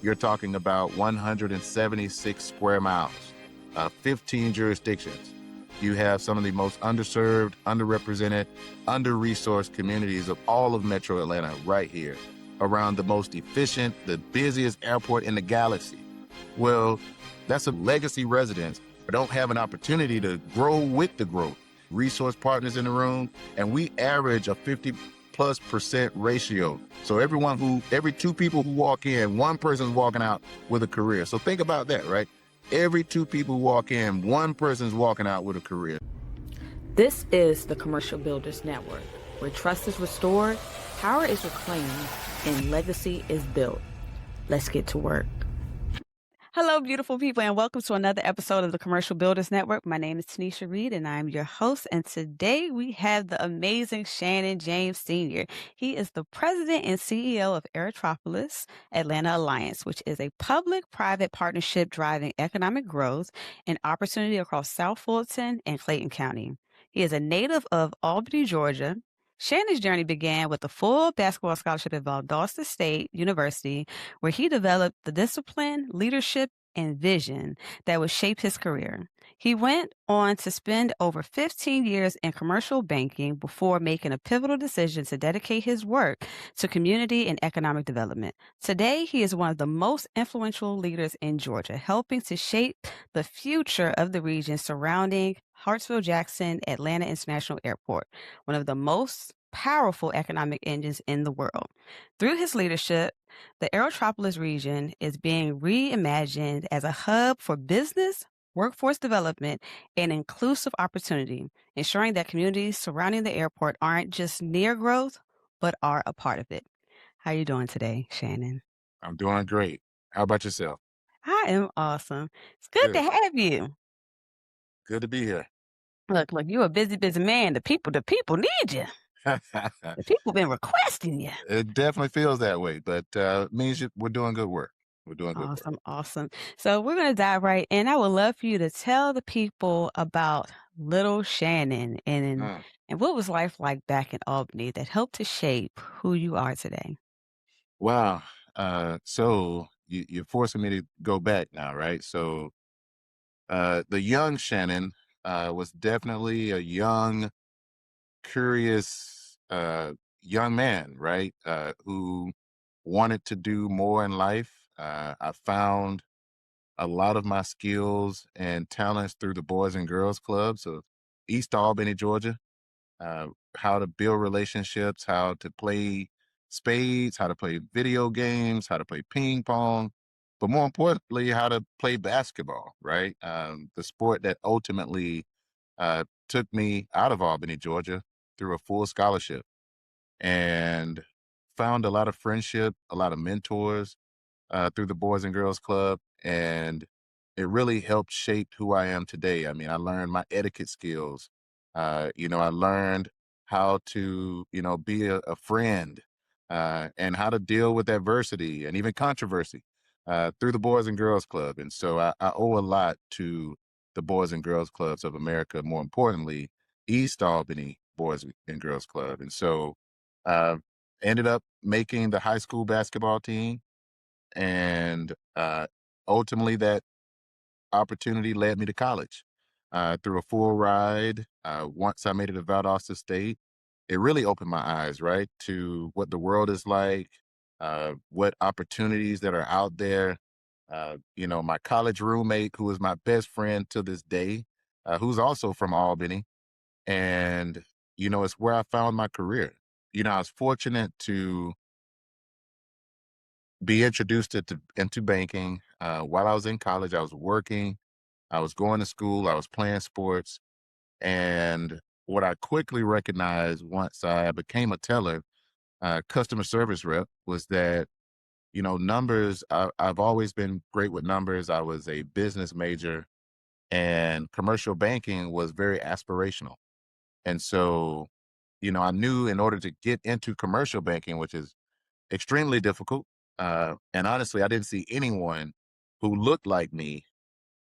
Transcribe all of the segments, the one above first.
you're talking about 176 square miles, 15 jurisdictions. You have some of the most underserved, underrepresented, under-resourced communities of all of Metro Atlanta right here, around the most efficient, the busiest airport in the galaxy. Well, that's a legacy residence, but don't have an opportunity to grow with the growth. Resource partners in the room, and we average a 50+% ratio. So every two people who walk in, one person's walking out with a career. So think about that, right? Every two people who walk in, one person's walking out with a career. This is the Commercial Builders Network, where trust is restored, power is reclaimed, and legacy is built. Let's get to work. Hello, beautiful people, and welcome to another episode of the Commercial Builders Network. My name is TaNeshia Reed, and I'm your host. And today we have the amazing Shannon James Sr. He is the president and CEO of Aerotropolis Atlanta Alliance, which is a public-private partnership driving economic growth and opportunity across South Fulton and Clayton County. He is a native of Albany, Georgia. Shannon's journey began with a full basketball scholarship at Valdosta State University, where he developed the discipline, leadership, and vision that would shape his career. He went on to spend over 15 years in commercial banking before making a pivotal decision to dedicate his work to community and economic development. Today, he is one of the most influential leaders in Georgia, helping to shape the future of the region surrounding Hartsfield-Jackson Atlanta International Airport, one of the most powerful economic engines in the world. Through his leadership, the Aerotropolis region is being reimagined as a hub for business, workforce development, and inclusive opportunity, ensuring that communities surrounding the airport aren't just near growth, but are a part of it. How are you doing today, Shannon? I'm doing great. How about yourself? I am awesome. It's good to Good. have you. Good to be here. Look, you're a busy man. The people need you. The people been requesting you. It definitely feels that way, but means we're doing good work. We're doing good work. Awesome. So we're going to dive right in. I would love for you to tell the people about little Shannon and what was life like back in Albany that helped to shape who you are today. Wow. So you're forcing me to go back now, right? So the young Shannon was definitely a young, curious young man, right? Who wanted to do more in life. I found a lot of my skills and talents through the Boys and Girls Clubs of East Albany, Georgia. uh, how to build relationships, how to play spades, how to play video games, how to play ping pong, but more importantly, how to play basketball, right? The sport that ultimately took me out of Albany, Georgia through a full scholarship, and found a lot of friendship, a lot of mentors through the Boys and Girls Club. And it really helped shape who I am today. I mean, I learned my etiquette skills. I learned how to, be a friend and how to deal with adversity and even controversy through the Boys and Girls Club. And so I owe a lot to the Boys and Girls Clubs of America, more importantly, East Albany Boys and Girls Club. And so uh, ended up making the high school basketball team, and ultimately that opportunity led me to college through a full ride. Once I made it to Valdosta State, it really opened my eyes, right, to what the world is like, what opportunities that are out there. My college roommate, who is my best friend to this day, who's also from Albany. And, it's where I found my career. I was fortunate to be introduced into banking. While I was in college, I was working, I was going to school, I was playing sports. And what I quickly recognized once I became a teller, customer service rep, was that, numbers, I've always been great with numbers. I was a business major, and commercial banking was very aspirational. And so, I knew in order to get into commercial banking, which is extremely difficult. And honestly, I didn't see anyone who looked like me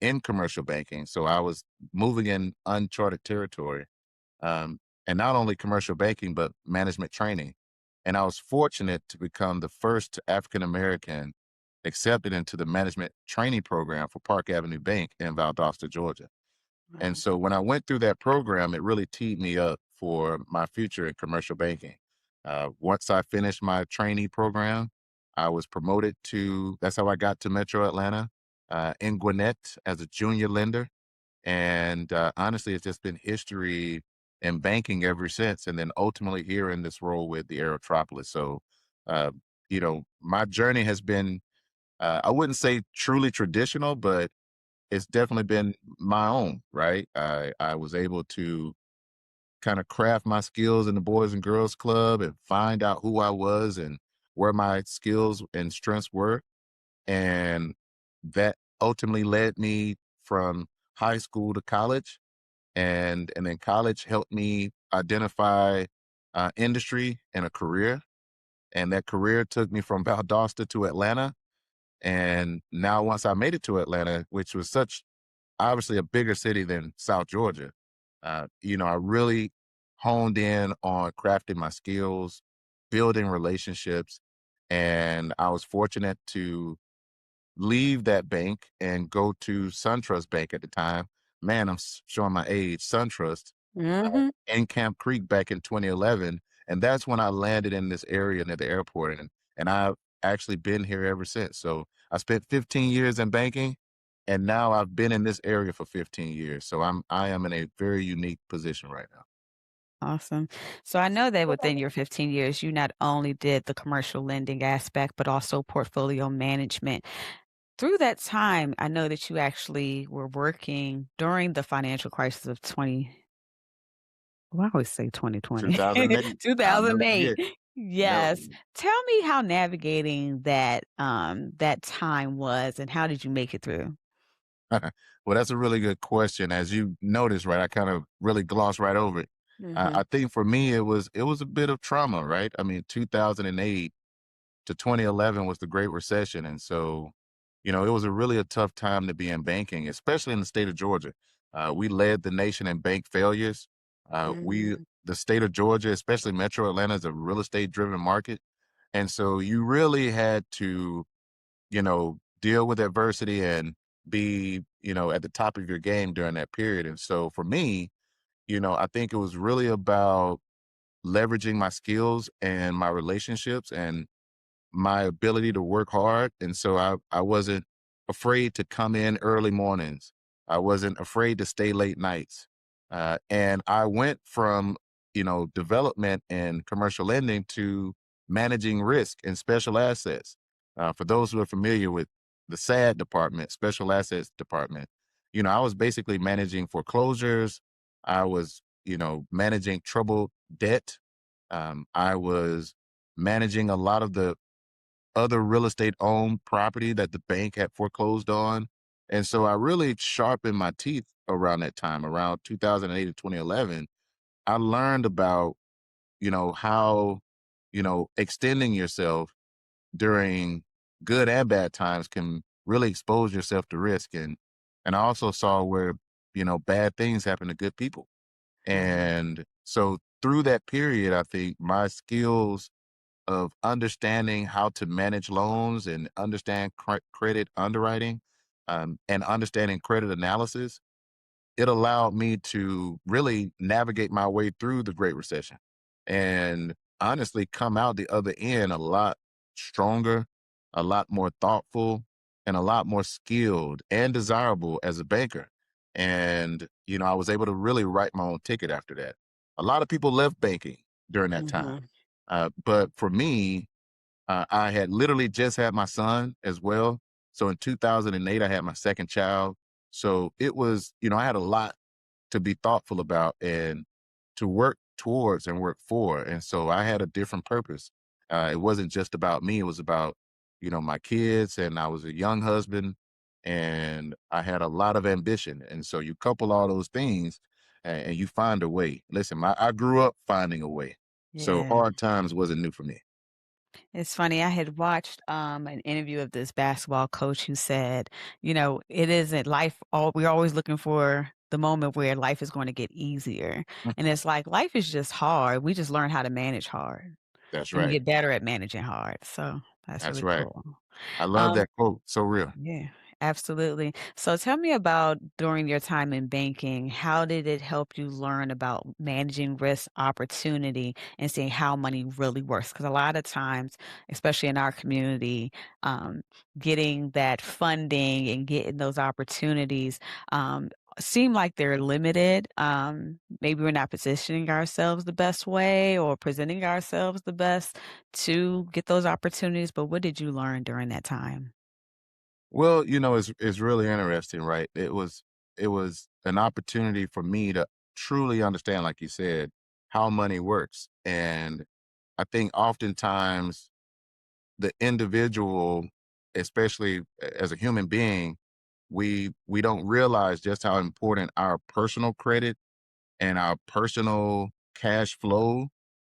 in commercial banking. So I was moving in uncharted territory. And not only commercial banking, but management training. And I was fortunate to become the first African American accepted into the management training program for Park Avenue Bank in Valdosta, Georgia. And Wow. so when I went through that program, it really teed me up for my future in commercial banking. Once I finished my trainee program, I was promoted to, that's how I got to Metro Atlanta in Gwinnett as a junior lender. And honestly, it's just been history in banking ever since. And then ultimately here in this role with the Aerotropolis. So, uh, my journey has been, I wouldn't say truly traditional, but it's definitely been my own, right? I was able to kind of craft my skills in the Boys and Girls Club and find out who I was and where my skills and strengths were. And that ultimately led me from high school to college. And then college helped me identify industry and a career. And that career took me from Valdosta to Atlanta. And now once I made it to Atlanta, which was such obviously a bigger city than South Georgia. I really honed in on crafting my skills, building relationships, and I was fortunate to leave that bank and go to SunTrust Bank at the time. Man, showing my age. SunTrust Mhm. in Camp Creek back in 2011, and that's when I landed in this area near the airport, and I've actually been here ever since. So I spent 15 years in banking, and now I've been in this area for 15 years. So I am in a very unique position right now. Awesome. So I know that within your 15 years, you not only did the commercial lending aspect, but also portfolio management. Through that time, I know that you actually were working during the financial crisis of 20 well, I always say 2020, 2008, I'll never 2008. forget. Never Yes. forget. Tell me how navigating that time was and how did you make it through? Well, that's a really good question. As you noticed, right, I kind of really glossed right over it. I Mhm. think for me, it was a bit of trauma, right? I mean, 2008 to 2011 was the Great Recession. And so, it was a tough time to be in banking, especially in the state of Georgia. We led the nation in bank failures. Mhm. The state of Georgia, especially Metro Atlanta, is a real estate driven market. And so you really had to, deal with adversity and be, at the top of your game during that period. And so for me, I think it was really about leveraging my skills and my relationships and my ability to work hard. And so I wasn't afraid to come in early mornings. I wasn't afraid to stay late nights. And I went from, development and commercial lending to managing risk and special assets. For those who are familiar with the SAD department, special assets department, I was basically managing foreclosures. I was, managing troubled debt. I was managing a lot of the other real estate owned property that the bank had foreclosed on. And so I really sharpened my teeth around that time, around 2008 and 2011. I learned about, how, extending yourself during good and bad times can really expose yourself to risk. And I also saw where, bad things happen to good people. Wow. And so through that period, I think my skills of understanding how to manage loans and understand credit underwriting, and understanding credit analysis, it allowed me to really navigate my way through the Great Recession and honestly come out the other end a lot stronger, a lot more thoughtful, and a lot more skilled and desirable as a banker. And, I was able to really write my own ticket after that. A lot of people left banking during that time. Mhm. But for me, I had literally just had my son as well. So in 2008, I had my second child. So it was, I had a lot to be thoughtful about and to work towards and work for. And so I had a different purpose. It wasn't just about me, it was about, my kids. And I was a young husband and I had a lot of ambition. And so you couple all those things and you find a way. Listen, I grew up finding a way. So Yeah. hard times wasn't new for me. It's funny, I had watched, an interview of this basketball coach who said, "It isn't life all we're always looking for the moment where life is gonna get easier." And it's like, life is just hard, we just learn how to manage hard, That's and we right. get better at managing hard, so That's That's really right. cool. I love Um, that quote. So real. yeah, absolutely. So tell me about during your time in banking, how did it help you learn about managing risk, opportunity, and seeing how money really works? Because a lot of times, especially in our community, um, getting that funding and getting those opportunities seem like they're limited. Maybe we're not positioning ourselves the best way or presenting ourselves the best to get those opportunities. But what did you learn during that time? Well, it's really interesting, right? It was an opportunity for me to truly understand, like you said, how money works. And I think oftentimes the individual, especially as a human being, we don't realize just how important our personal credit and our personal cash flow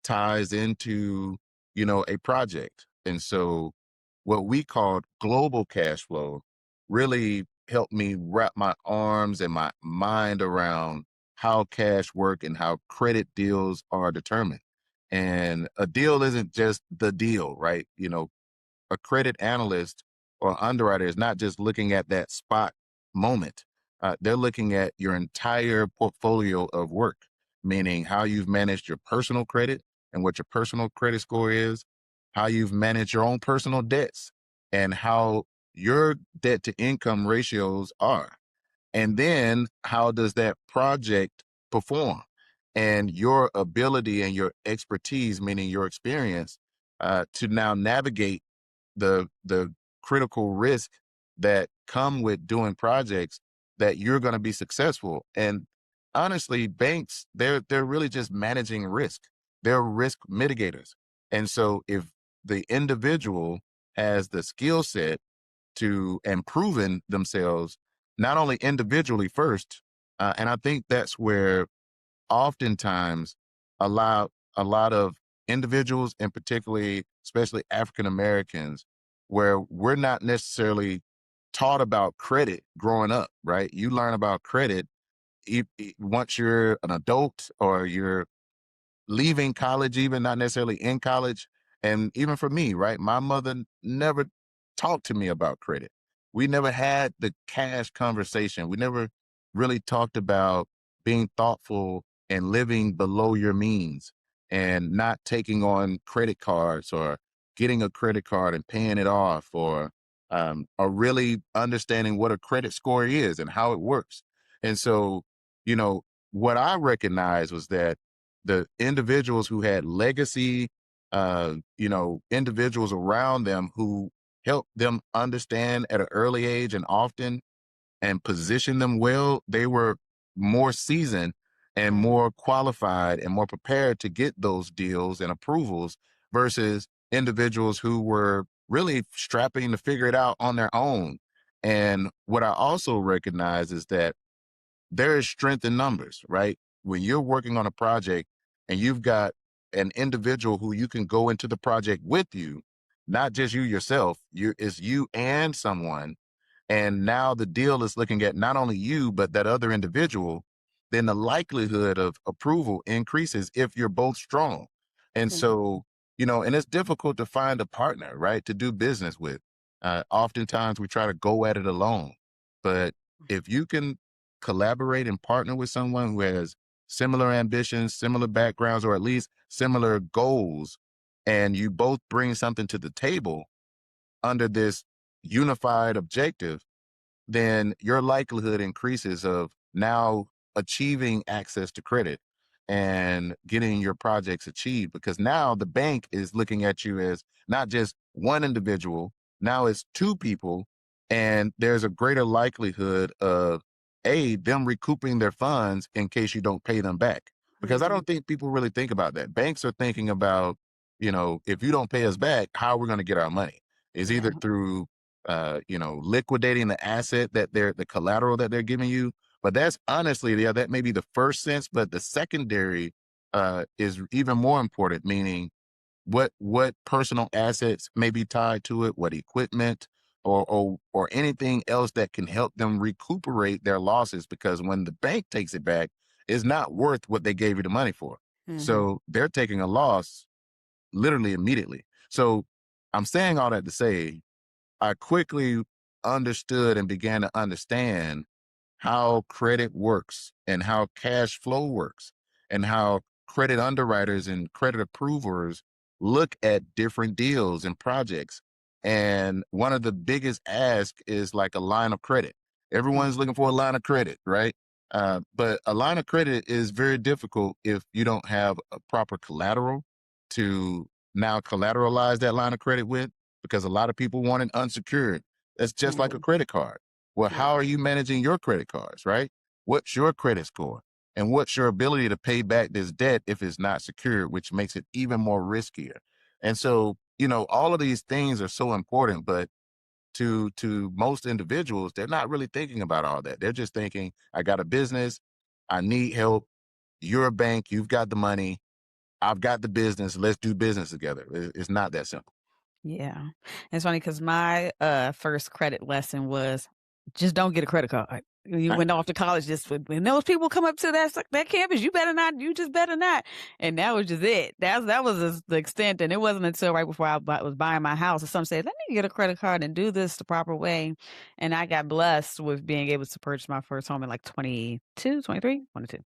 ties into, a project. And so what we called global cash flow really helped me wrap my arms and my mind around how cash work and how credit deals are determined. And a deal isn't just the deal, right? A credit analyst or underwriter is not just looking at that spot moment. They're looking at your entire portfolio of work, meaning how you've managed your personal credit and what your personal credit score is, how you've managed your own personal debts, and how your debt to income ratios are. And then how does that project perform? And your ability and your expertise, meaning your experience, to now navigate the critical risk that come with doing projects that you're going to be successful. And honestly, banks, they're really just managing risk. They're risk mitigators. And so if the individual has the skill set to and proven themselves not only individually first, and I think that's where oftentimes a lot of individuals, and particularly especially African Americans, where we're not necessarily taught about credit growing up, right? You learn about credit once you're an adult or you're leaving college, even not necessarily in college. And even for me, right? My mother never talked to me about credit. We never had the cash conversation. We never really talked about being thoughtful and living below your means and not taking on credit cards or getting a credit card and paying it off or really understanding what a credit score is and how it works. And so, you know, what I recognized was that the individuals who had legacy, individuals around them who helped them understand at an early age and often and position them well, they were more seasoned and Mhm, more qualified and more prepared to get those deals and approvals versus individuals who were really strapping to figure it out on their own. And what I also recognize is that there is strength in numbers, right? When you're working on a project and you've got an individual who you can go into the project with you, not just you yourself, it's you and someone, and now the deal is looking at not only you, but that other individual, then the likelihood of approval increases if you're both strong. And mhm, so, and it's difficult to find a partner, right, to do business with. Oftentimes we try to go at it alone. But if you can collaborate and partner with someone who has similar ambitions, similar backgrounds, or at least similar goals, and you both bring something to the table under this unified objective, then your likelihood increases of now achieving access to credit and getting your projects achieved because now the bank is looking at you as not just one individual, now it's two people, and there's a greater likelihood of them recouping their funds in case you don't pay them back. Because I mhm. don't think people really think about that. Banks are thinking about, if you don't pay us back, how are we going to get our money? Is Yeah. either through liquidating the asset that the collateral that they're giving you. But that's honestly, yeah, that may be the first sense, but the secondary is even more important, meaning what personal assets may be tied to it, what equipment or anything else that can help them recuperate their losses. Because when the bank takes it back, it's not worth what they gave you the money for. Mhm. So they're taking a loss literally immediately. So I'm saying all that to say I quickly understood and began to understand how credit works and how cash flow works and how credit underwriters and credit approvers look at different deals and projects. And one of the biggest asks is like a line of credit. Everyone's looking for a line of credit, right? But a line of credit is very difficult if you don't have a proper collateral to now collateralize that line of credit with, because a lot of people want it unsecured. That's just like a Mhm. credit card. Well, Yeah. how are you managing your credit cards, right? What's your credit score? And what's your ability to pay back this debt if it's not secured, which makes it even more riskier. And so, all of these things are so important, but to most individuals, they're not really thinking about all that. They're just thinking, I got a business, I need help. You're a bank, you've got the money, I've got the business, let's do business together. It's not that simple. Yeah. It's funny because my, first credit lesson was just don't get a credit card. You Right. went off to college just when those people come up to that campus, you better not, you just better not. And that was just it. That was the extent. And it wasn't until right before was buying my house that some said, let me get a credit card and do this the proper way. And I got blessed with being able to purchase my first home in like 22, 23, 22.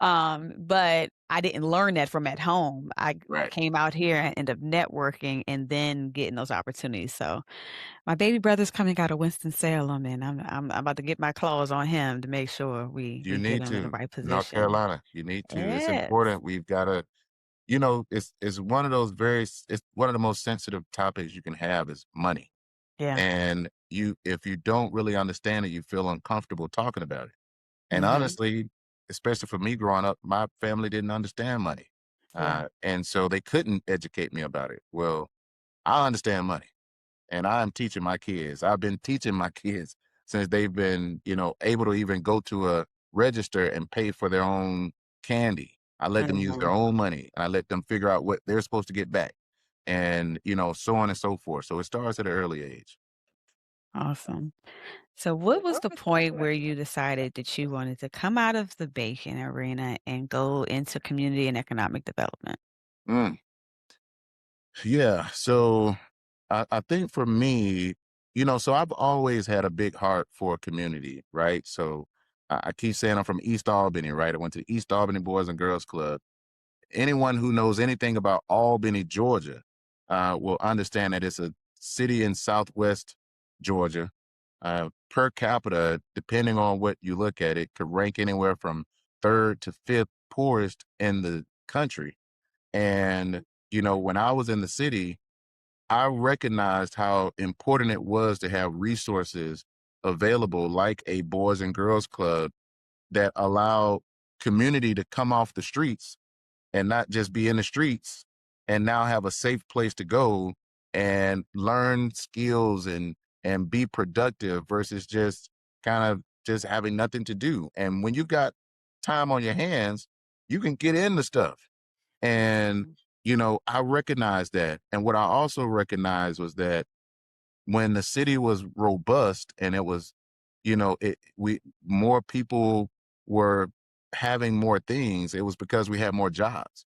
But I didn't learn that from at home. I Right. came out here and ended up networking and then getting those opportunities. So my baby brother's coming out of Winston-Salem, and I'm about to get my claws on him to make sure You we get need him in the to. right North position. Carolina, you need to. It's Yes. important. We've got to, it's one of those it's one of the most sensitive topics you can have is money. Yeah. And if you don't really understand it, you feel uncomfortable talking about it. And Mhm. honestly, especially for me growing up, my family didn't understand money. Yeah. And so they couldn't educate me about it. Well, I understand money and I'm teaching my kids. I've been teaching my kids since they've been, able to even go to a register and pay for their own candy. I let them use their Mhm. own money and I let them figure out what they're supposed to get back and, so on and so forth. So it starts at an early age. Awesome. So what was the point where you decided that you wanted to come out of the baking arena and go into community and economic development? Mm, yeah. So I think for me, so I've always had a big heart for community, right? So I keep saying I'm from East Albany, right? I went to the East Albany Boys and Girls Club. Anyone who knows anything about Albany, Georgia, will understand that it's a city in Southwest Georgia. Per capita, depending on what you look at, it could rank anywhere from third to fifth poorest in the country. And, when I was in the city, I recognized how important it was to have resources available like a Boys and Girls Club that allow community to come off the streets and not just be in the streets and now have a safe place to go and learn skills and be productive versus just kind of just having nothing to do. And when you got time on your hands, you can get into stuff. And, Mhm. I recognized that. And what I also recognized was that when the city was robust and it was, we more people were having more things, it was because we had more jobs.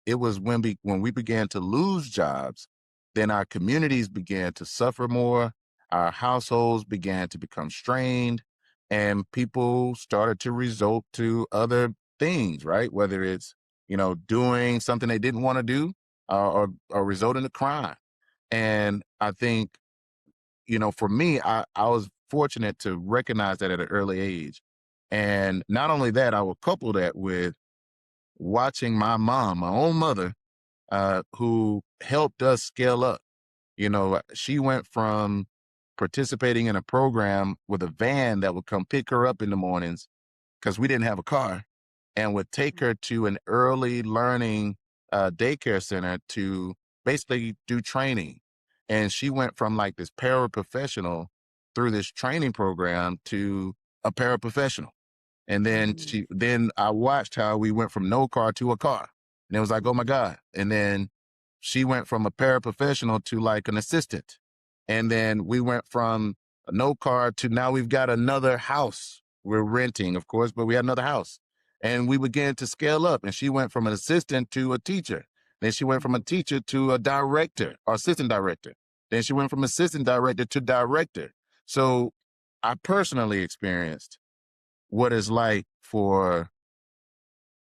It was when we began to lose jobs, then our communities began to suffer more, our households began to become strained, and people started to resort to other things, right? Whether it's, doing something they didn't want to do, or resorting to crime. And I think, for me, I was fortunate to recognize that at an early age. And not only that, I would couple that with watching my mom, my own mother, who helped us scale up. She went from participating in a program with a van that would come pick her up in the mornings because we didn't have a car and would take her to an early learning daycare center to basically do training. And she went from like this paraprofessional through this training program to a paraprofessional. And then Mhm. then I watched how we went from no car to a car. And it was like, oh my God. And then she went from a paraprofessional to like an assistant. And then we went from a no car to now we've got another house. We're renting, of course, but we had another house. And we began to scale up. And she went from an assistant to a teacher. Then she went from a teacher to a director or assistant director. Then she went from assistant director to director. So I personally experienced what it's like for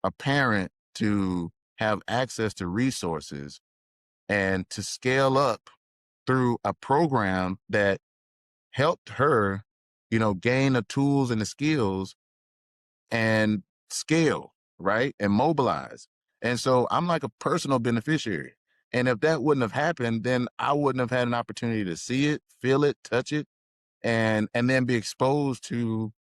a parent to have access to resources and to scale up through a program that helped her, gain the tools and the skills and scale, right? And mobilize. And so I'm like a personal beneficiary. And if that wouldn't have happened, then I wouldn't have had an opportunity to see it, feel it, touch it, and then be exposed to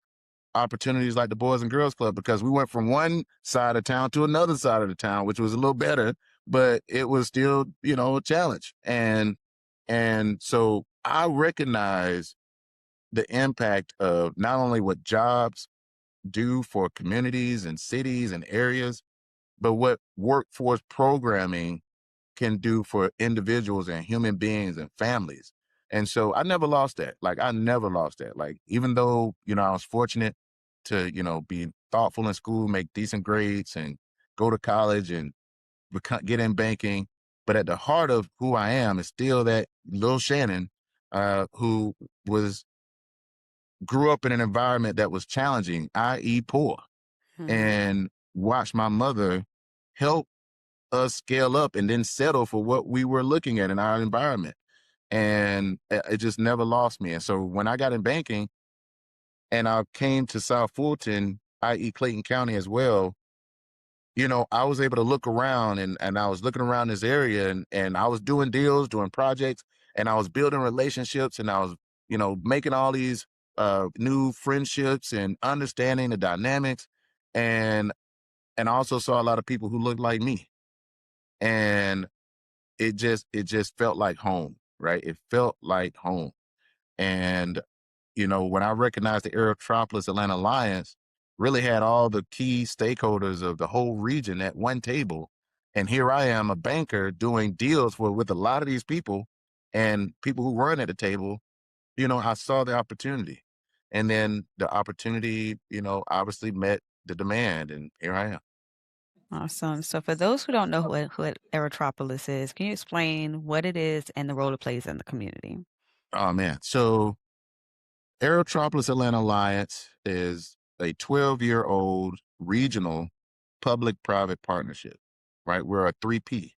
opportunities like the Boys and Girls Club, because we went from one side of town to another side of the town, which was a little better, but it was still, a challenge. And so I recognize the impact of not only what jobs do for communities and cities and areas, but what workforce programming can do for individuals and human beings and families. And so I never lost that. Like, I never lost that. Like, even though, I was fortunate to, be thoughtful in school, make decent grades and go to college and get in banking. But at the heart of who I am is still that little Shannon, who grew up in an environment that was challenging, i.e. poor, Mhm. and watched my mother help us scale up and then settle for what we were looking at in our environment. And it just never lost me. And so when I got in banking and I came to South Fulton, i.e. Clayton County as well, I was able to look around, and I was looking around this area, and I was doing deals, doing projects, and I was building relationships, and I was, making all these new friendships and understanding the dynamics. And I also saw a lot of people who looked like me. And it just felt like home, right? It felt like home. And, when I recognized the Aerotropolis Atlanta Alliance really had all the key stakeholders of the whole region at one table. And here I am, a banker doing deals with a lot of these people and people who weren't at the table. I saw the opportunity. And then the opportunity, obviously met the demand. And here I am. Awesome. So, for those who don't know what Aerotropolis is, can you explain what it is and the role it plays in the community? Oh, man. So Aerotropolis Atlanta Alliance is a 12-year-old regional public-private partnership, right? We're a 3P,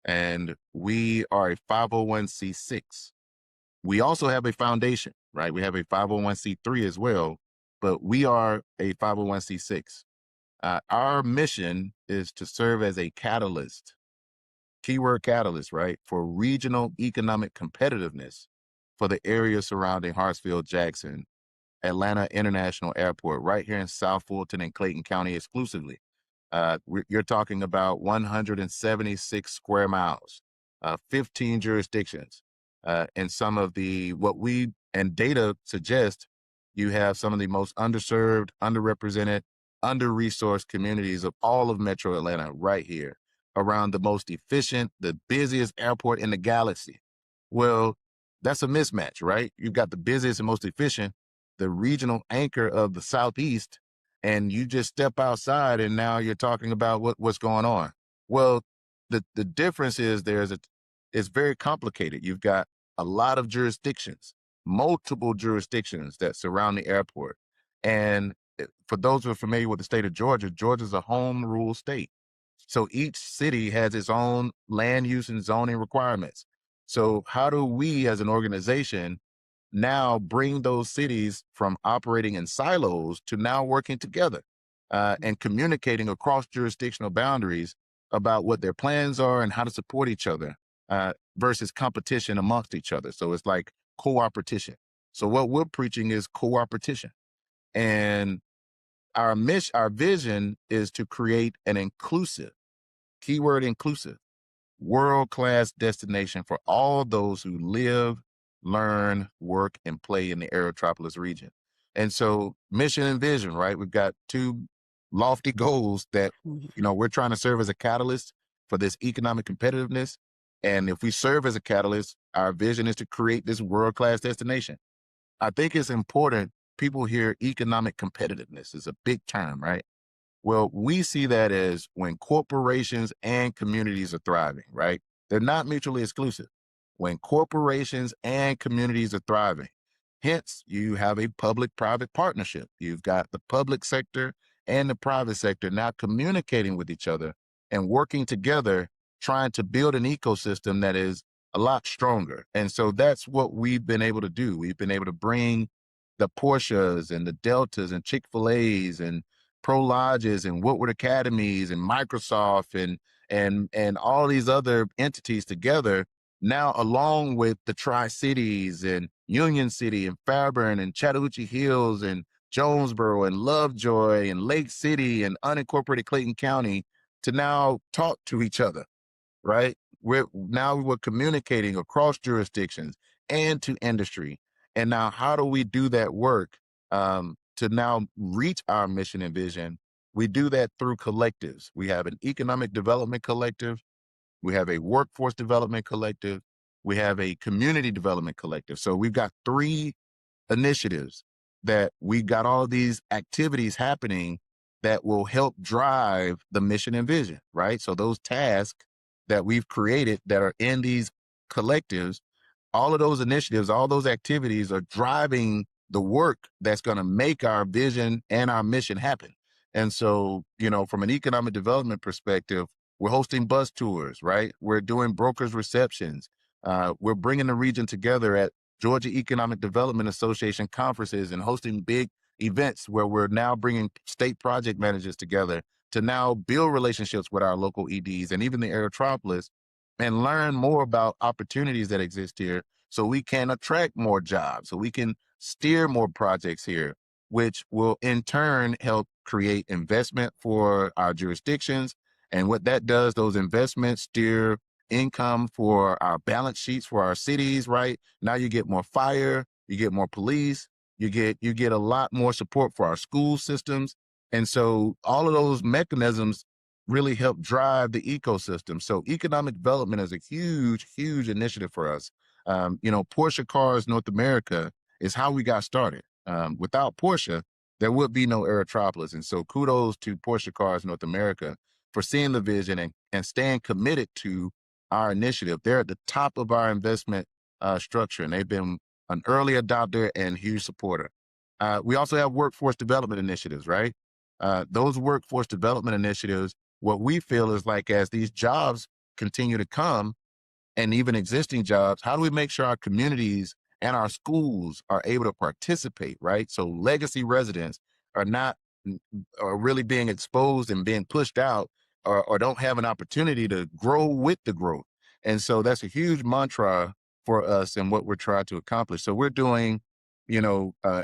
and we are a 501c6. We also have a foundation, right? We have a 501c3 as well, but we are a 501c6. Our mission is to serve as a catalyst, keyword catalyst, right, for regional economic competitiveness for the area surrounding Hartsfield Jackson Atlanta International Airport, right here in South Fulton and Clayton County exclusively. You're talking about 176 square miles, 15 jurisdictions, and some of the what we and data suggest you have some of the most underserved, underrepresented, under-resourced communities of all of Metro Atlanta right here around the most efficient, the busiest airport in the galaxy. Well, that's a mismatch, right? You've got the busiest and most efficient, the regional anchor of the Southeast, and you just step outside and now you're talking about what's going on. Well, the difference is it's very complicated. You've got a lot of jurisdictions, multiple jurisdictions that surround the airport. And for those who are familiar with the state of Georgia, Georgia's a home rule state. So each city has its own land use and zoning requirements. So how do we as an organization now bring those cities from operating in silos to now working together and communicating across jurisdictional boundaries about what their plans are and how to support each other versus competition amongst each other? So it's like cooperation. So what we're preaching is cooperation. And our vision is to create an inclusive, keyword inclusive, world-class destination for all those who live, learn, work, and play in the Aerotropolis region. And so mission and vision, right? We've got two lofty goals that, Mhm. we're trying to serve as a catalyst for this economic competitiveness. And if we serve as a catalyst, our vision is to create this world-class destination. I think it's important. People hear economic competitiveness is a big term, right? Well, we see that as when corporations and communities are thriving, right? They're not mutually exclusive. When corporations and communities are thriving, hence you have a public-private partnership. You've got the public sector and the private sector now communicating with each other and working together, trying to build an ecosystem that is a lot stronger. And so that's what we've been able to do. We've been able to bring the Porsches and the Deltas and Chick-fil-A's and Prologis and Woodward Academies and Microsoft and all these other entities together now, along with the Tri-Cities and Union City and Fairburn and Chattahoochee Hills and Jonesboro and Lovejoy and Lake City and unincorporated Clayton County, to now talk to each other, right? We're communicating across jurisdictions and to industry. And now, how do we do that work to now reach our mission and vision? We do that through collectives. We have an economic development collective. We have a workforce development collective. We have a community development collective. So we've got three initiatives that we got all of these activities happening that will help drive the mission and vision, right? So those tasks that we've created that are in these collectives, all of those initiatives, all those activities are driving the work that's going to make our vision and our mission happen. And so, from an economic development perspective, we're hosting bus tours, right? We're doing brokers receptions. We're bringing the region together at Georgia Economic Development Association conferences and hosting big events where we're now bringing state project managers together to now build relationships with our local EDs and even the Aerotropolis and learn more about opportunities that exist here so we can attract more jobs, so we can steer more projects here, which will in turn help create investment for our jurisdictions. And what that does, those investments steer income for our balance sheets for our cities, right? Now you get more fire, you get more police, you get a lot more support for our school systems. And so all of those mechanisms really help drive the ecosystem. So economic development is a huge, huge initiative for us. Porsche Cars North America is how we got started. Without Porsche, there would be no Aerotropolis. And so kudos to Porsche Cars North America for seeing the vision and staying committed to our initiative. They're at the top of our investment structure, and they've been an early adopter and huge supporter. We also have workforce development initiatives, right? Those workforce development initiatives, what we feel is like as these jobs continue to come and even existing jobs, how do we make sure our communities and our schools are able to participate, right? So legacy residents are not are really being exposed and being pushed out or don't have an opportunity to grow with the growth. And so that's a huge mantra for us and what we're trying to accomplish. So we're doing, you know, uh,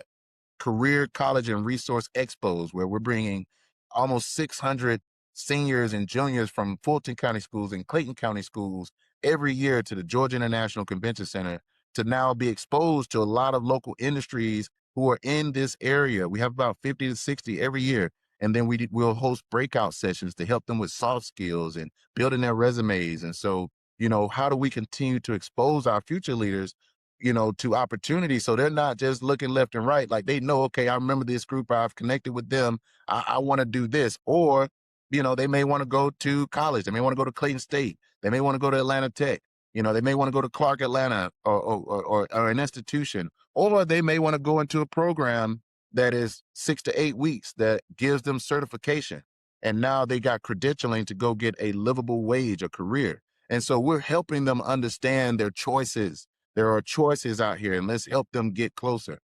career college and resource expos where we're bringing almost 600 seniors and juniors from Fulton County schools and Clayton County schools every year to the Georgia International Convention Center to now be exposed to a lot of local industries who are in this area. We have about 50 to 60 every year. And then we'll host breakout sessions to help them with soft skills and building their resumes. And so, how do we continue to expose our future leaders to opportunities so they're not just looking left and right, like they know, okay, I remember this group, I've connected with them, I want to do this. Or, they may want to go to college, they may want to go to Clayton State, they may want to go to Atlanta Tech, they may want to go to Clark Atlanta or an institution, or they may want to go into a program that is 6 to 8 weeks that gives them certification. And now they got credentialing to go get a livable wage, a career. And so we're helping them understand their choices. There are choices out here, and let's help them get closer.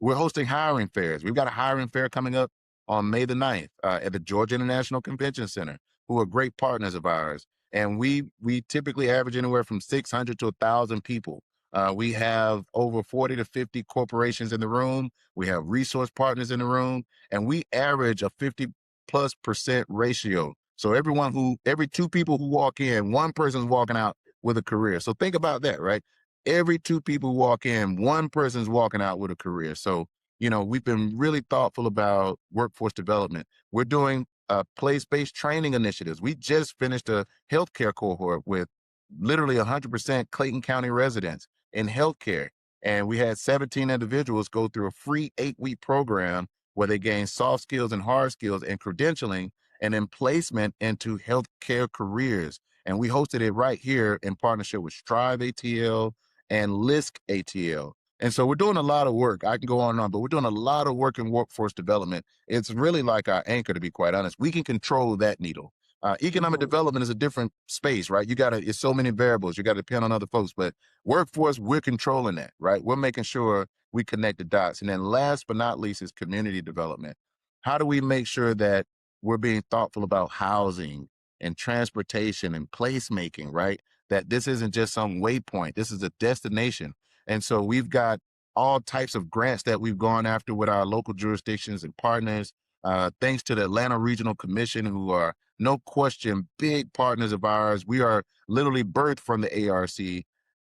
We're hosting hiring fairs. We've got a hiring fair coming up on May the 9th at the Georgia International Convention Center, who are great partners of ours. And we typically average anywhere from 600 to 1,000 people. We have over 40 to 50 corporations in the room. We have resource partners in the room, and we average a 50+% ratio. So every two people who walk in, one person's walking out with a career. So think about that, right? Every two people walk in, one person's walking out with a career. So, we've been really thoughtful about workforce development. We're doing place-based training initiatives. We just finished a healthcare cohort with literally 100% Clayton County residents in healthcare. And we had 17 individuals go through a free 8-week program where they gain soft skills and hard skills and credentialing and then placement into healthcare careers. And we hosted it right here in partnership with Strive ATL and LISC ATL. And so we're doing a lot of work. I can go on and on, but we're doing a lot of work in workforce development. It's really like our anchor, to be quite honest. We can control that needle. Economic development is a different space, right? It's so many variables. You got to depend on other folks, but workforce, we're controlling that, right? We're making sure we connect the dots. And then last but not least is community development. How do we make sure that we're being thoughtful about housing and transportation and placemaking, right? That this isn't just some waypoint. This is a destination. And so we've got all types of grants that we've gone after with our local jurisdictions and partners. Thanks to the Atlanta Regional Commission, who are no question big partners of ours. We are literally birthed from the ARC,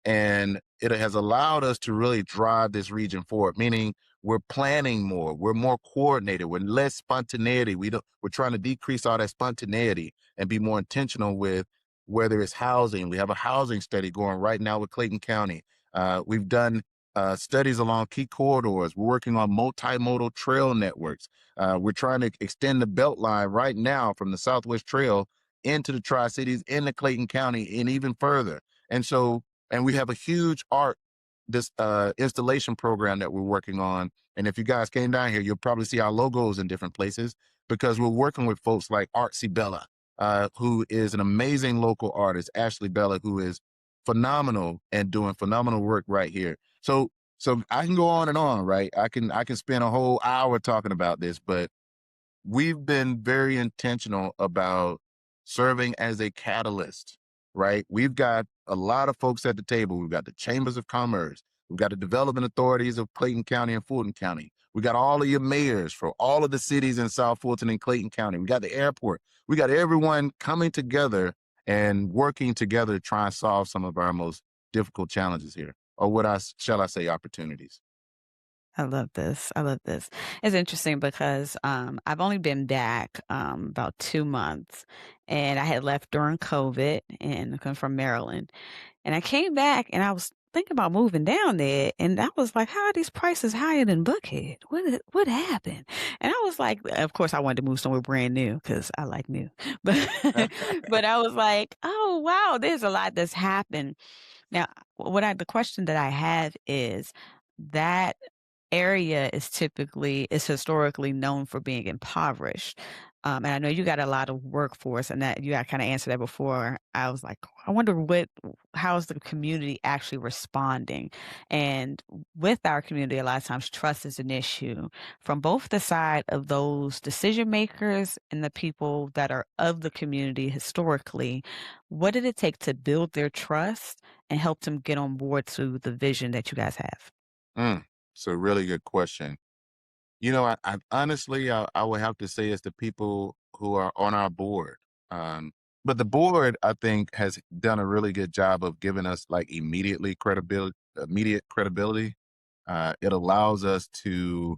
and it has allowed us to really drive this region forward, meaning we're planning more, we're more coordinated, we're less spontaneity. We're trying to decrease all that spontaneity and be more intentional with whether it's housing. We have a housing study going right now with Clayton County. We've done studies along key corridors. We're working on multimodal trail networks. We're trying to extend the Beltline right now from the Southwest Trail into the Tri-Cities, into Clayton County, and even further. And we have a huge this installation program that we're working on. And if you guys came down here, you'll probably see our logos in different places because we're working with folks like Artsy Bella, who is an amazing local artist, Ashley Bella, who is phenomenal and doing phenomenal work right here. So I can go on, right? I can spend a whole hour talking about this, but we've been very intentional about serving as a catalyst, right? We've got a lot of folks at the table. We've got the chambers of commerce. We've got the development authorities of Clayton County and Fulton County. We got all of your mayors for all of the cities in South Fulton and Clayton County. We got the airport. We got everyone coming together and working together to try and solve some of our most difficult challenges here, or shall I say, opportunities. I love this. I love this. It's interesting because I've only been back about 2 months, and I had left during COVID and come from Maryland. And I came back and I was thinking about moving down there. And I was like, how are these prices higher than Buckhead? What happened? And I was like, of course, I wanted to move somewhere brand new because I like new. But, but I was like, oh, wow, there's a lot that's happened. Now, the question that I have is that area is historically known for being impoverished. And I know you got a lot of workforce and that you got kind of answered that before. I was like, I wonder how is the community actually responding? And with our community, a lot of times trust is an issue from both the side of those decision makers and the people that are of the community historically. What did it take to build their trust and help them get on board to the vision that you guys have? It's a really good question. I honestly, I would have to say it's the people who are on our board. Um, but the board, I think, has done a really good job of giving us like immediate credibility. It allows us to,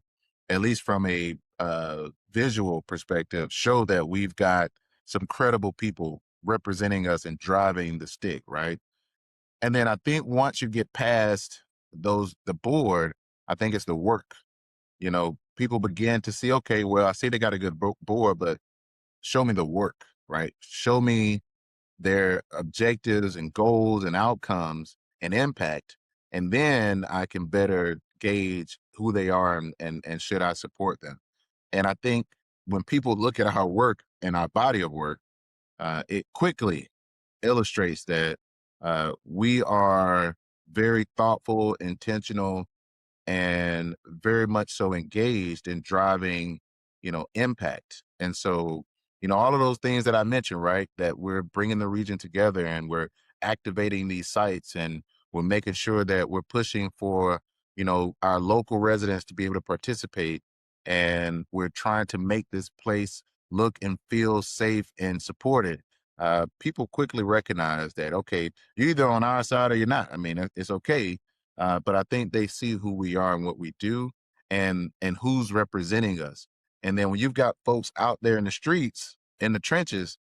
at least from a visual perspective, show that we've got some credible people representing us and driving the stick, right? And then I think once you get past the board, I think it's the work. People begin to see, okay, well, I see they got a good board, but show me the work, right? Show me their objectives and goals and outcomes and impact. And then I can better gauge who they are and should I support them. And I think when people look at our work and our body of work, it quickly illustrates that we are very thoughtful, intentional, and very much so engaged in driving, impact. And so, all of those things that I mentioned, right, that we're bringing the region together and we're activating these sites and we're making sure that we're pushing for, our local residents to be able to participate. And we're trying to make this place look and feel safe and supported. People quickly recognize that, okay, you're either on our side or you're not. I mean, it's okay, but I think they see who we are and what we do and who's representing us. And then when you've got folks out there in the streets, in the trenches,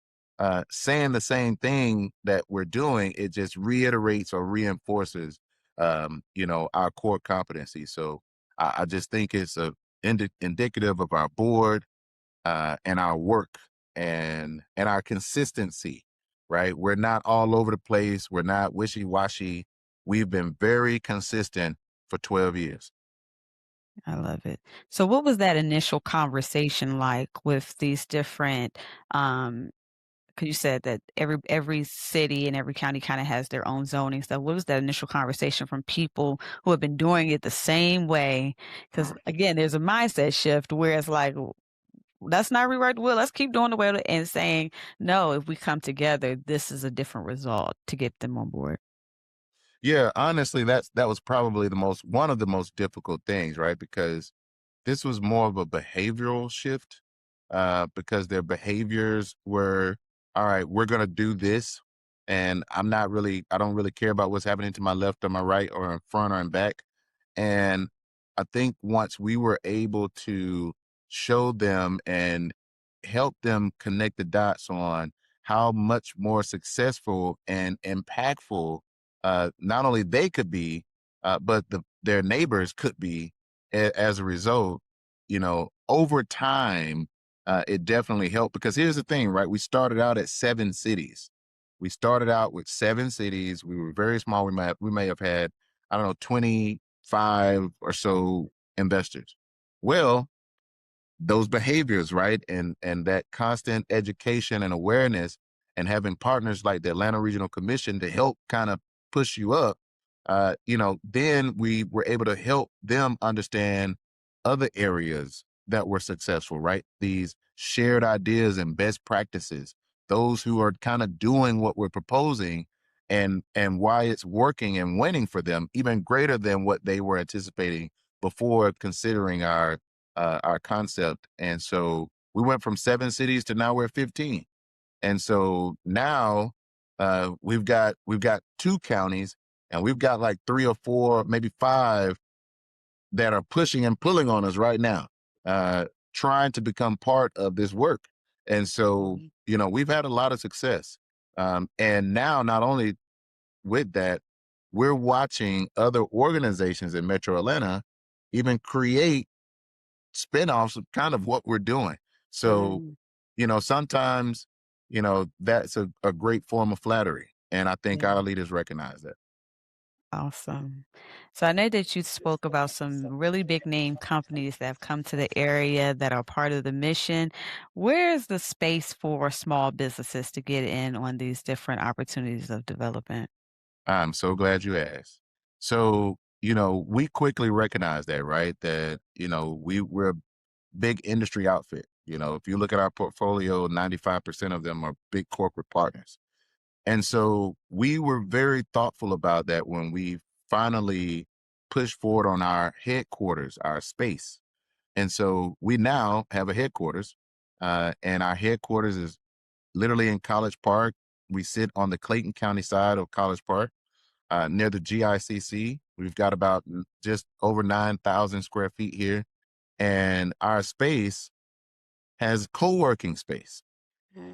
saying the same thing that we're doing, it just reiterates or reinforces, our core competency. So I just think it's indicative of our board and our work and our consistency, right? We're not all over the place. We're not wishy-washy. We've been very consistent for 12 years. I love it. So what was that initial conversation like with these different, um 'cause you said that every city and every county kinda has their own zoning stuff. What was that initial conversation from people who have been doing it the same way? Because again, there's a mindset shift where it's like, let's not rewrite the wheel, let's keep doing the way and saying, "No, if we come together, this is a different result," to get them on board. Yeah, honestly, that was probably one of the most difficult things, right? Because this was more of a behavioral shift, because their behaviors were, all right, we're going to do this. And I don't really care about what's happening to my left or my right or in front or in back. And I think once we were able to show them and help them connect the dots on how much more successful and impactful not only they could be, but their neighbors could be as a result, over time, it definitely helped because here's the thing, right? We started out at 7 cities. We started out with 7 cities. We were very small. We may have had, I don't know, 25 or so investors. Well, those behaviors, right? And that constant education and awareness and having partners like the Atlanta Regional Commission to help kind of push you up, then we were able to help them understand other areas that were successful, right? These shared ideas and best practices, those who are kind of doing what we're proposing and why it's working and winning for them, even greater than what they were anticipating before considering our concept. And so we went from 7 cities to now we're 15. And so now we've got 2 counties and we've got like 3 or 4, maybe 5 that are pushing and pulling on us right now, trying to become part of this work. And so, Mhm. we've had a lot of success. And now not only with that, we're watching other organizations in Metro Atlanta even create spinoffs of kind of what we're doing. So, Mm, sometimes, that's a great form of flattery. And I think yeah. our leaders recognize that. Awesome. So I know that you spoke about some really big name companies that have come to the area that are part of the mission. Where is the space for small businesses to get in on these different opportunities of development? I'm so glad you asked. So, we quickly recognize that, right? That, we're a big industry outfit. If you look at our portfolio, 95% of them are big corporate partners. And so we were very thoughtful about that when we finally pushed forward on our headquarters, our space. And so we now have a headquarters, and our headquarters is literally in College Park. We sit on the Clayton County side of College Park, near the GICC. We've got about just over 9,000 square feet here. And our space has co-working space.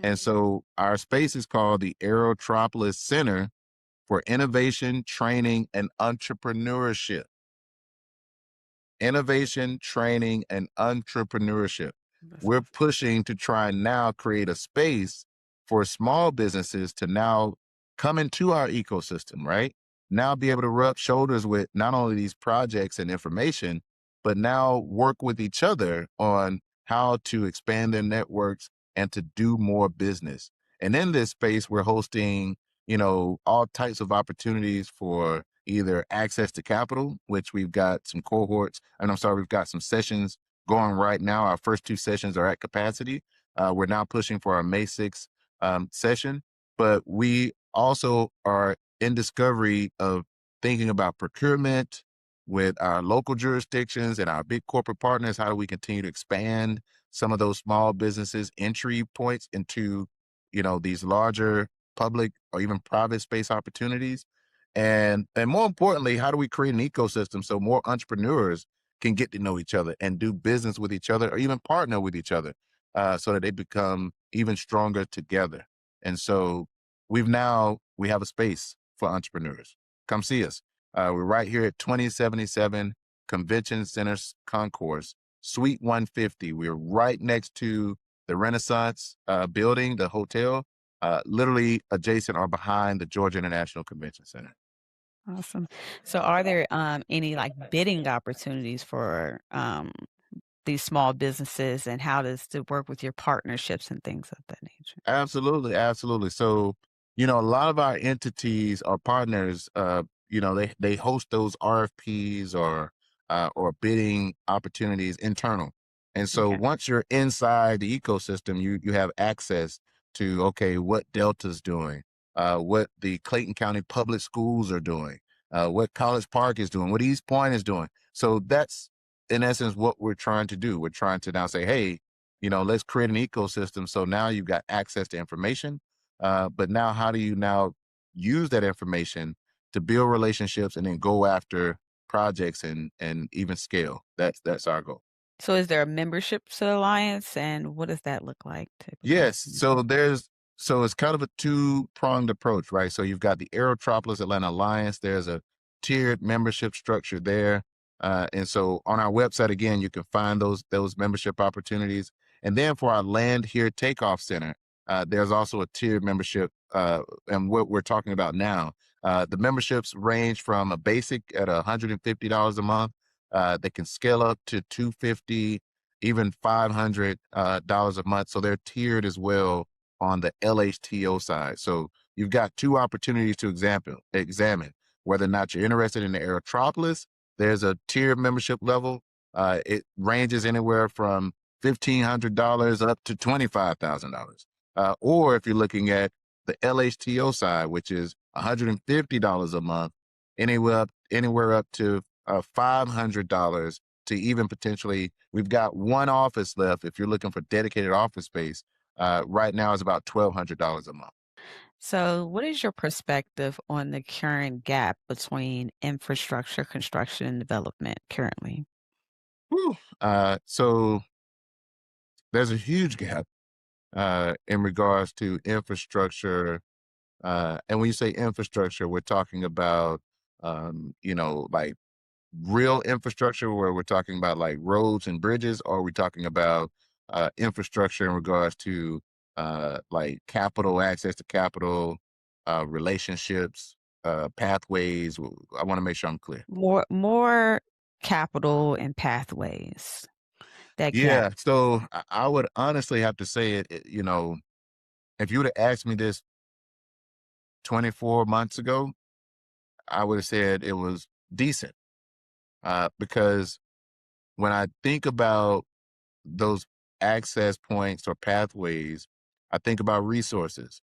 And Mm, so our space is called the Aerotropolis Center for Innovation, Training, and Entrepreneurship. Innovation, training, and entrepreneurship. that's We're awesome. pushing to try and now create a space for small businesses to now come into our ecosystem, right? Now be able to rub shoulders with not only these projects and information, but now work with each other on how to expand their networks and to do more business. And in this space, we're hosting, all types of opportunities for either access to capital, which we've got some cohorts, and I'm sorry, we've got some sessions going right now. Our first 2 sessions are at capacity. We're now pushing for our May 6th session, but we also are in discovery of thinking about procurement with our local jurisdictions and our big corporate partners. How do we continue to expand some of those small businesses entry points into, these larger public or even private space opportunities? And more importantly, how do we create an ecosystem so more entrepreneurs can get to know each other and do business with each other or even partner with each other, so that they become even stronger together? And so we have a space for entrepreneurs. Come see us. We're right here at 2077 Convention Center Concourse. Suite 150. We're right next to the Renaissance building, the hotel, literally adjacent or behind the Georgia International Convention Center. Awesome. So are there any like bidding opportunities for these small businesses, and how does it work with your partnerships and things of that nature? Absolutely, absolutely. So, a lot of our entities, our partners, they host those RFPs or bidding opportunities internal. And so Okay. once you're inside the ecosystem, you have access to, okay, what Delta's doing, what the Clayton County Public Schools are doing, what College Park is doing, what East Point is doing. So that's in essence what we're trying to do. We're trying to now say, hey, let's create an ecosystem. So now you've got access to information. But now how do you now use that information to build relationships and then go after projects and even scale? That's our goal. So is there a membership to the alliance, and what does that look like typically? Yes. So it's kind of a two-pronged approach, right? So you've got the Aerotropolis Atlanta Alliance. There's a tiered membership structure there. And so on our website, again, you can find those membership opportunities. And then for our Land Here Takeoff Center, there's also a tiered membership. And what we're talking about now, the memberships range from a basic at $150 a month. They can scale up to 250, even $500 a month. So they're tiered as well on the LHTO side. So you've got two opportunities to examine whether or not you're interested in the Aerotropolis. There's a tiered membership level. It ranges anywhere from $1,500 up to $25,000. Or if you're looking at the LHTO side, which is $150 a month, anywhere up to $500 to even potentially, we've got one office left. If you're looking for dedicated office space, right now is about $1,200 a month. So what is your perspective on the current gap between infrastructure construction and development currently? Whew. So there's a huge gap in regards to infrastructure. And when you say infrastructure, we're talking about, like real infrastructure where we're talking about like roads and bridges, or are we talking about infrastructure in regards to like capital, access to capital, relationships, pathways? I want to make sure I'm clear. More capital and pathways. That gap. Yeah. So I would honestly have to say if you would have asked me this 24 months ago, I would have said it was decent because when I think about those access points or pathways, I think about resources.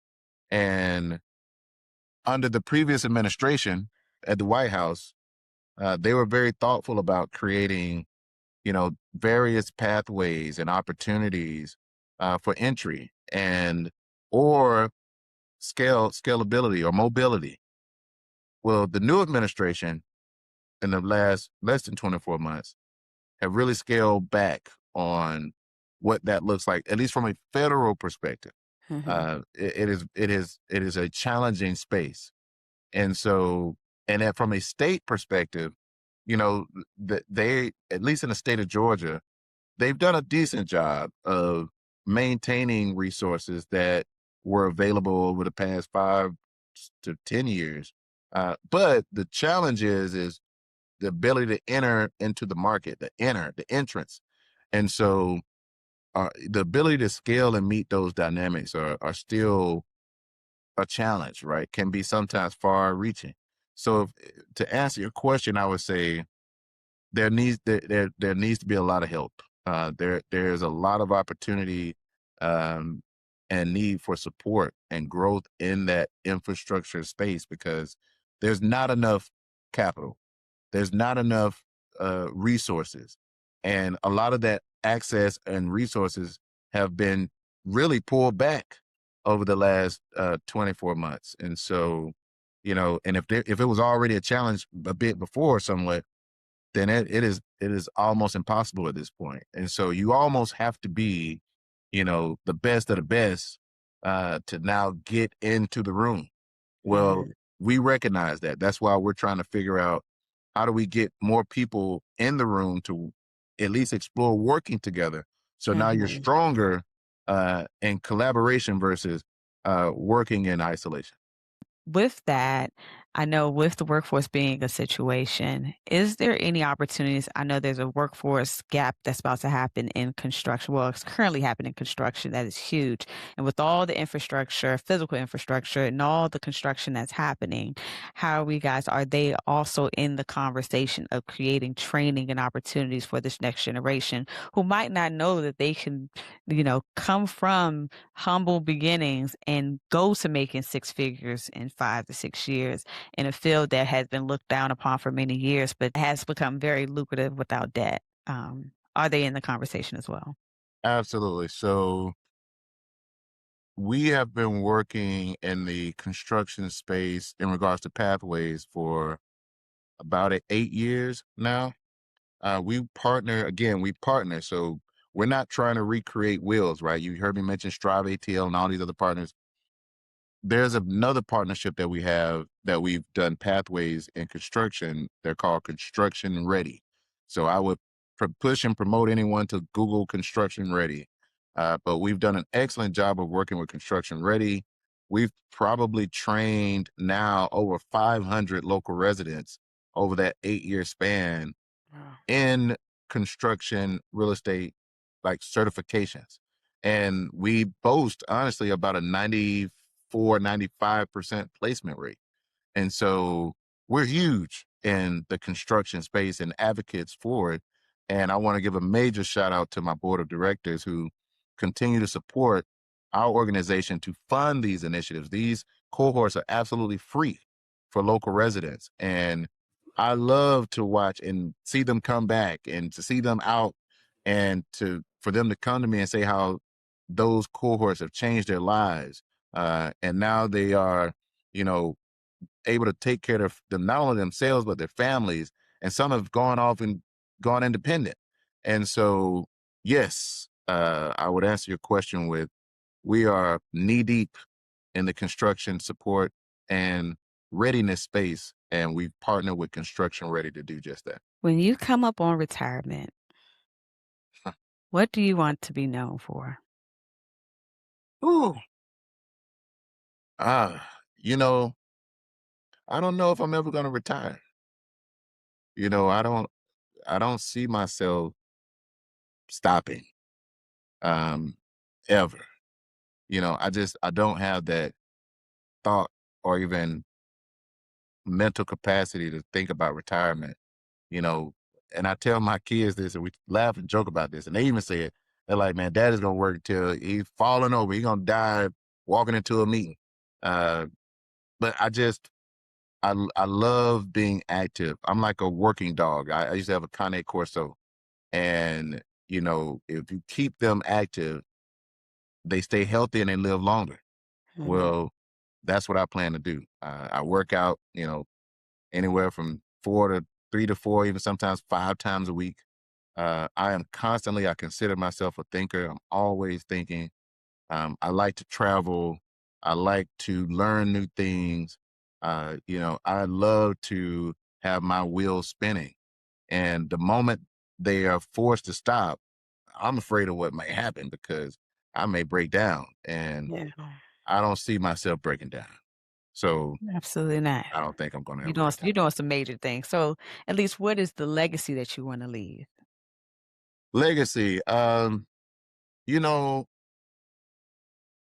And under the previous administration at the White House, they were very thoughtful about creating, various pathways and opportunities for entry and or scalability or mobility. Well, the new administration in the last less than 24 months have really scaled back on what that looks like, at least from a federal perspective. Mhm. It is a challenging space. And so, and then from a state perspective, that they, at least in the state of Georgia, they've done a decent job of maintaining resources that were available over the past 5 to 10 years. But the challenge is the ability to enter into the market, the entrance. And so the ability to scale and meet those dynamics are still a challenge, right? Can be sometimes far reaching. So to answer your question, I would say there needs to be a lot of help. There's a lot of opportunity um, and need for support and growth in that infrastructure space because there's not enough capital. There's not enough resources. And a lot of that access and resources have been really pulled back over the last 24 months. And so, and if it was already a challenge a bit before somewhat, then it is almost impossible at this point. And so you almost have to be, the best of the best to now get into the room. Well, Mhm. we recognize that. That's why we're trying to figure out how do we get more people in the room at least explore working together. So now you're Mhm. stronger in collaboration versus working in isolation. With that, I know with the workforce being a situation, is there any opportunities? I know there's a workforce gap that's about to happen in construction. Well, it's currently happening in construction that is huge. And with all the infrastructure, physical infrastructure, and all the construction that's happening, how are we guys, are they also in the conversation of creating training and opportunities for this next generation who might not know that they can, come from humble beginnings and go to making six figures in 5 to 6 years in a field that has been looked down upon for many years, but has become very lucrative without debt. Are they in the conversation as well? Absolutely. So we have been working in the construction space in regards to pathways for about 8 years now. We partner. So we're not trying to recreate wheels, right? You heard me mention Strive ATL and all these other partners. There's another partnership that we have that we've done pathways in construction. They're called Construction Ready. So I would push and promote anyone to Google Construction Ready. But we've done an excellent job of working with Construction Ready. We've probably trained now over 500 local residents over that 8 year span Wow. in construction real estate like certifications. And we boast honestly about a 94, 95% placement rate. And so we're huge in the construction space and advocates for it. And I want to give a major shout out to my board of directors who continue to support our organization to fund these initiatives. These cohorts are absolutely free for local residents. And I love to watch and see them come back and to see them out and for them to come to me and say how those cohorts have changed their lives. And now they are, you know, able to take care of them, not only themselves, but their families. And some have gone off and gone independent. And so, yes, I would answer your question with we are knee deep in the construction support and readiness space. And we've partnered with Construction Ready to do just that. When you come up on retirement, what do you want to be known for? Ooh, you know, I don't know if I'm ever going to retire. You know, I don't see myself stopping um, ever. I don't have that thought or even mental capacity to think about retirement, you know. And I tell my kids this and we laugh and joke about this. And they even say it. They're like, man, dad is gonna work until he's falling over. He's gonna die walking into a meeting. Uh, but I love being active. I'm like a working dog. I used to have a Cane Corso. And, if you keep them active, they stay healthy and they live longer. Mhm. Well, that's what I plan to do. I work out, anywhere from 3 to 4, even sometimes 5 times a week. I consider myself a thinker. I'm always thinking. I like to travel. I like to learn new things. I love to have my wheels spinning. And the moment they are forced to stop, I'm afraid of what might happen because I may break down. And Yeah, I don't see myself breaking down. So absolutely not. I don't think I'm going to You're ever doing retire. you're doing some major things. So, at least what is the legacy that you wanna leave? Legacy. You know,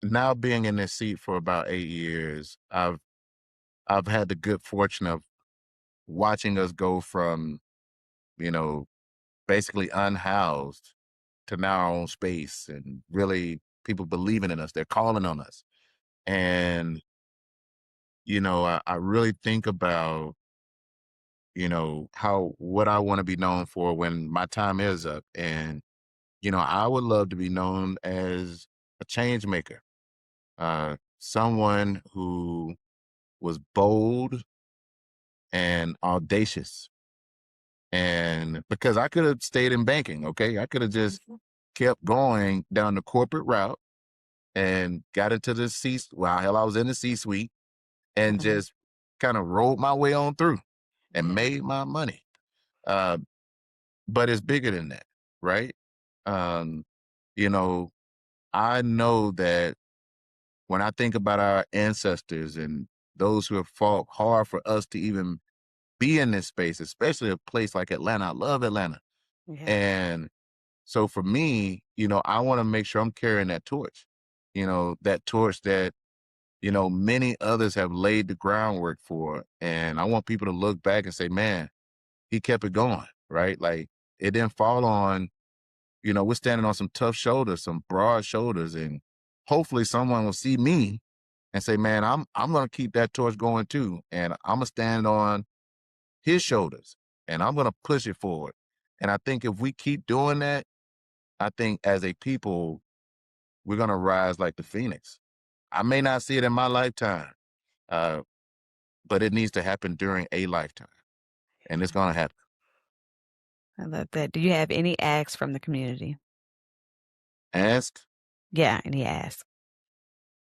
now being in this seat for about 8 years, I've had the good fortune of watching us go from, you know, basically unhoused to now our own space and really people believing in us. They're calling on us. And, I really think about, how what I want to be known for when my time is up. And, I would love to be known as a change maker, someone who was bold and audacious. And because I could have stayed in banking, okay, I could have just Mhm. kept going down the corporate route and got into the well, hell, I was in the C-suite and Mhm. just kind of rolled my way on through and Yeah. made my money. Uh, but it's bigger than that. right? Um, you know, I know that when I think about our ancestors and those who have fought hard for us to even be in this space, especially a place like Atlanta. I love Atlanta. Yeah. And so for me, I want to make sure I'm carrying that torch, that torch that, many others have laid the groundwork for. And I want people to look back and say, man, he kept it going, right? Like it didn't fall on, we're standing on some tough shoulders, some broad shoulders. And hopefully someone will see me and say, man, I'm gonna keep that torch going too. And I'm gonna stand on his shoulders and I'm gonna push it forward. And I think if we keep doing that, I think as a people, we're gonna rise like the phoenix. I may not see it in my lifetime, uh, but it needs to happen during a lifetime. And it's gonna happen. I love that. Do you have any asks from the community? Ask. Yeah, any asks.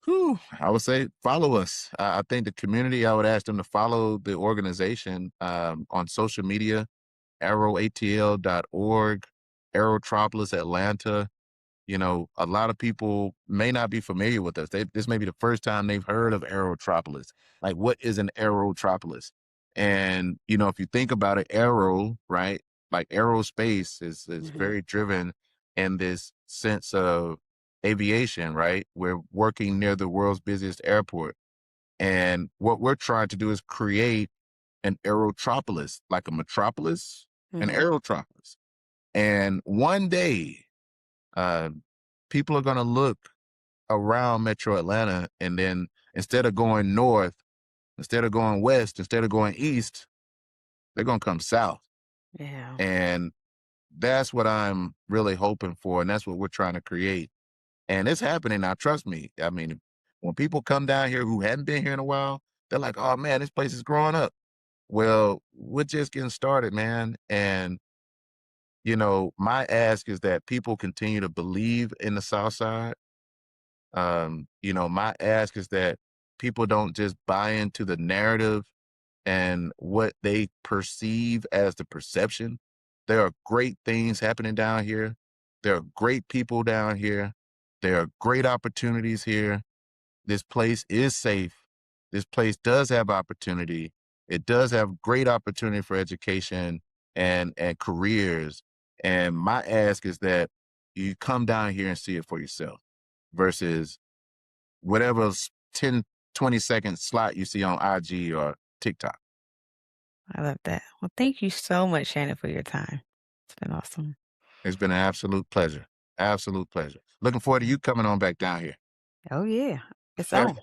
Whew, I would say follow us. I think the community, I would ask them to follow the organization on social media, arrowatl.org, Aerotropolis Atlanta. A lot of people may not be familiar with us. This may be the first time they've heard of Aerotropolis. Like, what is an Aerotropolis? And, if you think about it, aero, right? Like aerospace is Mhm. very driven in this sense of aviation, right? We're working near the world's busiest airport. And what we're trying to do is create an aerotropolis, like a metropolis, an Mhm. aerotropolis. And one day, uh, people are going to look around Metro Atlanta, and then instead of going north, instead of going west, instead of going east, they're going to come south. Yeah. And that's what I'm really hoping for. And that's what we're trying to create. And it's happening now. Trust me. I mean, when people come down here who hadn't been here in a while, they're like, oh man, this place is growing up. Well, we're just getting started, man. And, my ask is that people continue to believe in the South Side. My ask is that people don't just buy into the narrative and what they perceive as the perception. There are great things happening down here. There are great people down here. There are great opportunities here. This place is safe. This place does have opportunity. It does have great opportunity for education and careers. And my ask is that you come down here and see it for yourself versus whatever 10, 20-second slot you see on IG or TikTok. I love that. Well, thank you so much, Shannon, for your time. It's been awesome. It's been an absolute pleasure. Absolute pleasure. Looking forward to you coming on back down here. Oh, yeah. It's on.